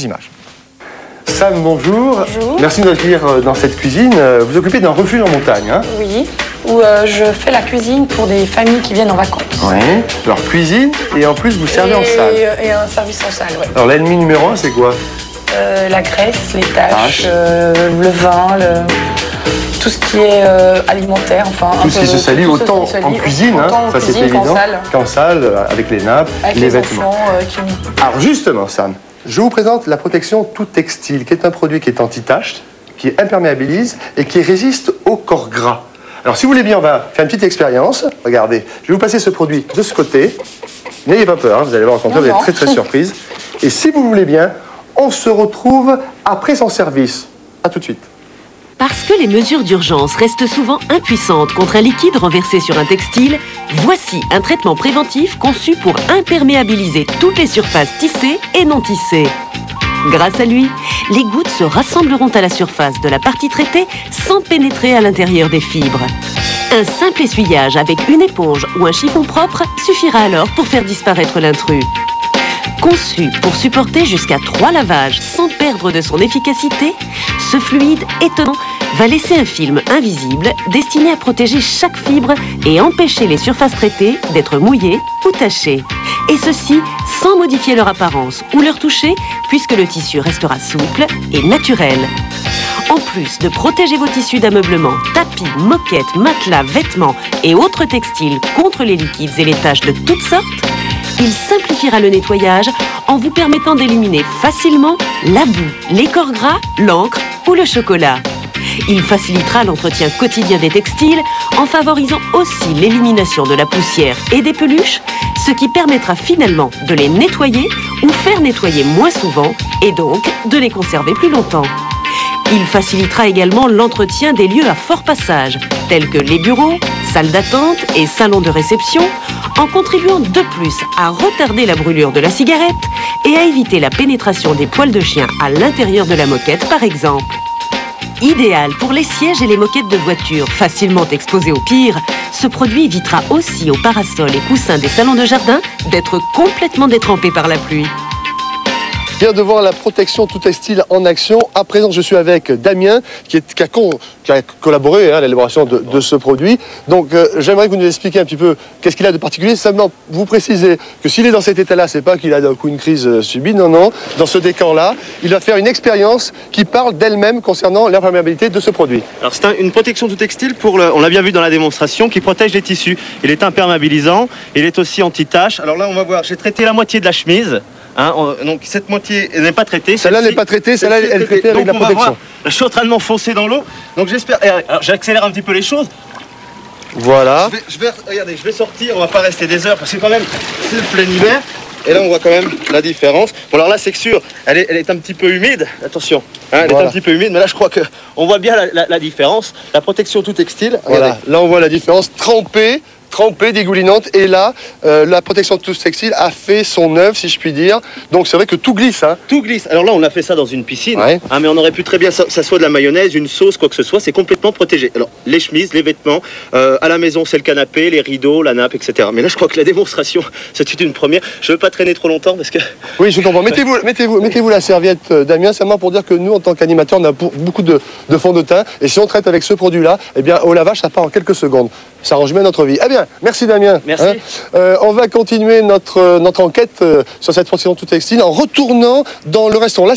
images. Sam, bonjour. Bonjour. Merci de nous accueillir dans cette cuisine. Vous vous occupez d'un refuge en montagne, hein? Oui, où je fais la cuisine pour des familles qui viennent en vacances. Oui. Alors cuisine et en plus vous servez en salle. Et un service en salle, oui. Alors l'ennemi numéro 1, c'est quoi? La graisse, les tâches, le vin, tout ce qui est alimentaire, enfin... Tout ce qui se salit autant en cuisine, hein, ça c'est évident, qu'en salle, avec les nappes, avec les vêtements. Enfants, Alors justement, Sam, je vous présente la protection tout textile, qui est un produit qui est anti-tache, qui imperméabilise et qui résiste au corps gras. Alors si vous voulez bien, on va faire une petite expérience. Regardez, je vais vous passer ce produit de ce côté. N'ayez pas peur, hein, vous allez voir au contraire, vous êtes très très surprise. Et si vous voulez bien, on se retrouve après son service. A tout de suite. Parce que les mesures d'urgence restent souvent impuissantes contre un liquide renversé sur un textile, voici un traitement préventif conçu pour imperméabiliser toutes les surfaces tissées et non tissées. Grâce à lui, les gouttes se rassembleront à la surface de la partie traitée sans pénétrer à l'intérieur des fibres. Un simple essuyage avec une éponge ou un chiffon propre suffira alors pour faire disparaître l'intrus. Conçu pour supporter jusqu'à 3 lavages sans perdre de son efficacité, ce fluide étonnant va laisser un film invisible destiné à protéger chaque fibre et empêcher les surfaces traitées d'être mouillées ou tachées. Et ceci sans modifier leur apparence ou leur toucher, puisque le tissu restera souple et naturel. En plus de protéger vos tissus d'ameublement, tapis, moquettes, matelas, vêtements et autres textiles contre les liquides et les taches de toutes sortes, il simplifiera le nettoyage en vous permettant d'éliminer facilement la boue, les corps gras, l'encre ou le chocolat. Il facilitera l'entretien quotidien des textiles en favorisant aussi l'élimination de la poussière et des peluches, ce qui permettra finalement de les nettoyer ou faire nettoyer moins souvent et donc de les conserver plus longtemps. Il facilitera également l'entretien des lieux à fort passage, tels que les bureaux, salles d'attente et salons de réception, en contribuant de plus à retarder la brûlure de la cigarette et à éviter la pénétration des poils de chien à l'intérieur de la moquette, par exemple. Idéal pour les sièges et les moquettes de voiture, facilement exposés au pire, ce produit évitera aussi aux parasols et coussins des salons de jardin d'être complètement détrempés par la pluie. Bien de voir la protection tout textile en action. À présent, je suis avec Damien qui a collaboré à l'élaboration de ce produit. Donc, j'aimerais que vous nous expliquiez un petit peu qu'est-ce qu'il a de particulier. Simplement, vous précisez que s'il est dans cet état-là, c'est pas qu'il a d'un coup une crise subie. Non, non. Dans ce décor-là, il va faire une expérience qui parle d'elle-même concernant l'imperméabilité de ce produit. Alors, c'est une protection tout textile on l'a bien vu dans la démonstration, qui protège les tissus. Il est imperméabilisant, il est aussi anti-tache. Alors là, on va voir, j'ai traité la moitié de la chemise. Hein, donc cette moitié n'est pas traitée. Celle-là n'est pas traitée, celle-là elle est traitée avec la protection. Là, je suis en train de m'enfoncer dans l'eau, donc j'espère. Alors j'accélère un petit peu les choses. Voilà. Regardez, je vais sortir, on va pas rester des heures parce que quand même c'est le plein hiver. Et là on voit quand même la différence. Bon alors là c'est sûr, elle est un petit peu humide, attention. Hein, elle est un petit peu humide, mais là je crois qu'on voit bien la différence. La protection tout textile. Voilà, là on voit la différence, trempée, dégoulinante, et là, la protection tout textile a fait son œuvre, si je puis dire. Donc c'est vrai que tout glisse. Hein. Tout glisse. Alors là, on a fait ça dans une piscine, ouais. Hein, mais on aurait pu très bien, ça soit de la mayonnaise, une sauce, quoi que ce soit, c'est complètement protégé. Alors, les chemises, les vêtements, à la maison, c'est le canapé, les rideaux, la nappe, etc. Mais là, je crois que la démonstration, c'était une première. Je ne veux pas traîner trop longtemps parce que... Oui, je comprends. Mettez-vous la serviette, Damien, seulement pour dire que nous, en tant qu'animateurs, on a beaucoup de fond de teint. Et si on traite avec ce produit-là, eh bien, au lavage, ça part en quelques secondes. Ça arrange bien notre vie. Eh bien, merci Damien. Merci. Hein, on va continuer notre enquête sur cette protection tout textile en retournant dans le restaurant. Là,